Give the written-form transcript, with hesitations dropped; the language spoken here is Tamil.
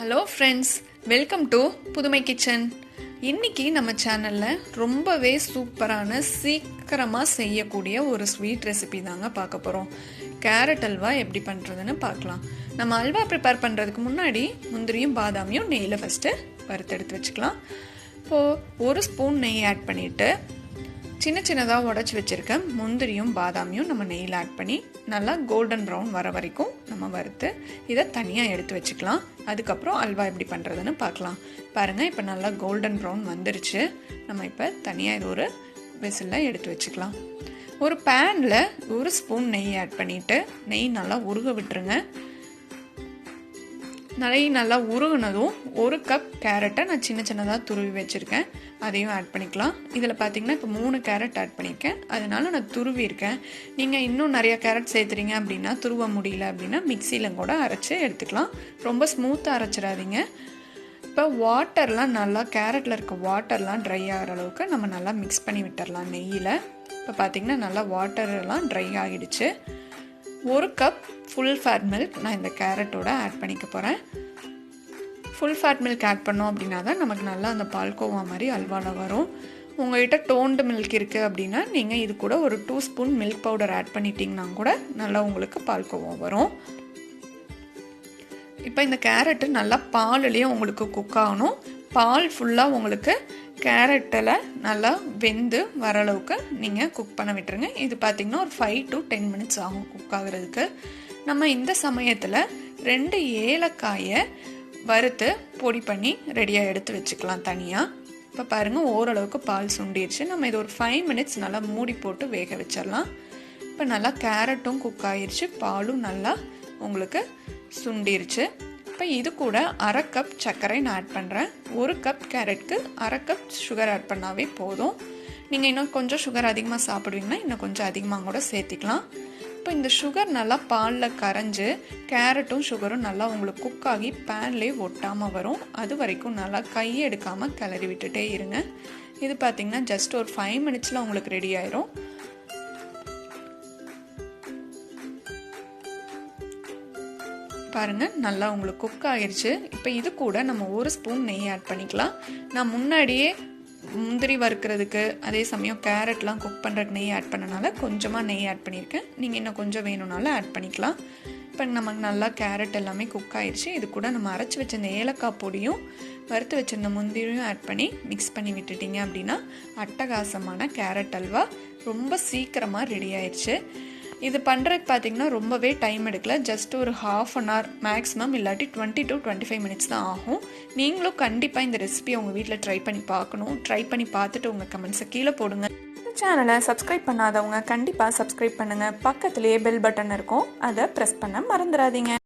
ஹலோ ஃப்ரெண்ட்ஸ், வெல்கம் டு புதுமை கிச்சன். இன்றைக்கி நம்ம சேனலில் ரொம்பவே சூப்பரான சீக்கிரமாக செய்யக்கூடிய ஒரு ஸ்வீட் ரெசிபி தாங்க பார்க்க போகிறோம். கேரட் அல்வா எப்படி பண்ணுறதுன்னு பார்க்கலாம். நம்ம அல்வா ப்ரிப்பேர் பண்ணுறதுக்கு முன்னாடி முந்திரியும் பாதாமியும் நெய்யில் ஃபஸ்ட்டு வறுத்தெடுத்து வச்சுக்கலாம். இப்போது ஒரு ஸ்பூன் நெய் ஆட் பண்ணிவிட்டு சின்ன சின்னதாக உடச்சி வச்சுருக்க முந்திரியும் பாதாமியும் நம்ம நெய்யில் ஆட் பண்ணி நல்லா கோல்டன் ப்ரௌன் வர வரைக்கும் நம்ம வறுத்து இதை தனியாக எடுத்து வச்சுக்கலாம். அதுக்கப்புறம் அல்வா எப்படி பண்ணுறதுன்னு பார்க்கலாம். பாருங்கள், இப்போ நல்லா கோல்டன் ப்ரௌன் வந்துருச்சு. நம்ம இப்போ தனியாக இது ஒரு வெசிலில் எடுத்து வச்சுக்கலாம். ஒரு பேனில் ஒரு ஸ்பூன் நெய் ஆட் பண்ணிவிட்டு நெய் நல்லா உருக விட்டுருங்க. நெய் நல்லா உருகுனதும் ஒரு கப் கேரட்டை நான் சின்ன சின்னதாக துருவி வச்சுருக்கேன், அதையும் ஆட் பண்ணிக்கலாம். இதில் பார்த்திங்கன்னா இப்போ 3 கேரட் ஆட் பண்ணியிருக்கேன், அதனால நான் துருவி இருக்கேன். நீங்கள் இன்னும் நிறையா கேரட் சேர்த்துறீங்க அப்படின்னா, துருவ முடியல அப்படின்னா மிக்சியில் கூட அரைச்சி எடுத்துக்கலாம். ரொம்ப ஸ்மூத்தாக அரைச்சிடாதீங்க. இப்போ வாட்டர்லாம் நல்லா கேரட்டில் இருக்க வாட்டர்லாம் ட்ரை ஆகிற அளவுக்கு நம்ம நல்லா மிக்ஸ் பண்ணி விட்டுடலாம் நெய்யில். இப்போ பார்த்திங்கன்னா நல்லா வாட்டர்லாம் ட்ரை ஆகிடுச்சு. ஒரு கப் ஃபுல் ஃபேட் மில்க் நான் இந்த கேரட்டோட ஆட் பண்ணிக்க போகிறேன். ஃபுல் ஃபேட் மில்க் ஆட் பண்ணோம் அப்படின்னா தான் நமக்கு நல்லா அந்த பால்கோவா மாதிரி அல்வாவில் வரும். உங்கள்கிட்ட டோன்டு மில்க் இருக்குது அப்படின்னா நீங்கள் இது கூட ஒரு 2 ஸ்பூன் மில்க் பவுடர் ஆட் பண்ணிட்டீங்கன்னா கூட நல்லா உங்களுக்கு பால்கோவா வரும். இப்போ இந்த கேரட்டு நல்லா பாலுலேயே உங்களுக்கு குக் ஆகணும். பால் ஃபுல்லாக உங்களுக்கு கேரட்டில் நல்லா வெந்து வர அளவுக்கு நீங்கள் குக் பண்ண விட்டுருங்க. இது பார்த்திங்கன்னா ஒரு 5 to 10 மினிட்ஸ் ஆகும் குக் ஆகுறதுக்கு. நம்ம இந்த சமயத்தில் 2 ஏலக்காயை வறுத்து பொடி பண்ணி ரெடியாக எடுத்து வச்சுக்கலாம் தனியாக. இப்போ பாருங்கள், ஓரளவுக்கு பால் சுண்டிடுச்சு. நம்ம இது ஒரு 5 மினிட்ஸ் நல்லா மூடி போட்டு வேக வச்சிடலாம். இப்போ நல்லா கேரட்டும் குக் ஆகிடுச்சு, பாலும் நல்லா உங்களுக்கு சுண்டிருச்சு. இப்போ இது கூட அரை கப் சர்க்கரை நான் ஆட் பண்ணுறேன். ஒரு கப் கேரட்டுக்கு அரை கப் சுகர் ஆட் பண்ணாவே போதும். நீங்கள் இன்னும் கொஞ்சம் சுகர் அதிகமாக சாப்பிடுவீங்கன்னா இன்னும் கொஞ்சம் அதிகமாக கூட சேர்த்திக்கலாம். இப்போ இந்த சுகர் நல்லா பாலில் கரைஞ்சி கேரட்டும் சுகரும் நல்லா உங்களுக்கு குக் ஆகி பேன்லேயே ஒட்டாமல் வரும். அது வரைக்கும் நல்லா கையை எடுக்காமல் கிளறி விட்டுட்டே இருங்க. இது பார்த்திங்கன்னா ஜஸ்ட் ஒரு 5 மினிட்ஸில் உங்களுக்கு ரெடி ஆயிரும். பாருங்கள், நல்லா உங்களுக்கு குக் ஆகிடுச்சு. இப்போ இது கூட நம்ம ஒரு ஸ்பூன் நெய் ஆட் பண்ணிக்கலாம். நான் முன்னாடியே முந்திரி வறுக்கிறதுக்கு அதே சமயம் கேரட்லாம் குக் பண்ணுறதுக்கு நெய் ஆட் பண்ணனால கொஞ்சமாக நெய் ஆட் பண்ணியிருக்கேன். நீங்கள் இன்னும் கொஞ்சம் வேணும்னாலும் ஆட் பண்ணிக்கலாம். இப்போ நமக்கு நல்லா கேரட் எல்லாமே குக் ஆகிடுச்சு. இது கூட நம்ம அரைச்சி வச்சிருந்த ஏலக்காய் பொடியும் வறுத்து வச்சுருந்த முந்திரியும் ஆட் பண்ணி மிக்ஸ் பண்ணி விட்டுட்டிங்க அப்படின்னா அட்டகாசமான கேரட் அல்வா ரொம்ப சீக்கிரமாக ரெடி ஆயிடுச்சு. இது பண்ணுறதுக்கு பார்த்திங்கன்னா ரொம்பவே டைம் எடுக்கல. ஜஸ்ட் ஒரு ½ an hour மேக்ஸிமம், இல்லாட்டி 20 to 25 மினிட்ஸ் தான் ஆகும். நீங்களும் கண்டிப்பாக இந்த ரெசிபியை உங்கள் வீட்டில் ட்ரை பண்ணி பார்க்கணும். ட்ரை பண்ணி பார்த்துட்டு உங்கள் கமெண்ட்ஸை கீழே போடுங்க. இந்த சேனலை சப்ஸ்கிரைப் பண்ணாதவங்க கண்டிப்பாக சப்ஸ்கிரைப் பண்ணுங்கள். பக்கத்துலேயே பெல் பட்டன் இருக்கும், அதை ப்ரெஸ் பண்ண மறந்துடாதீங்க.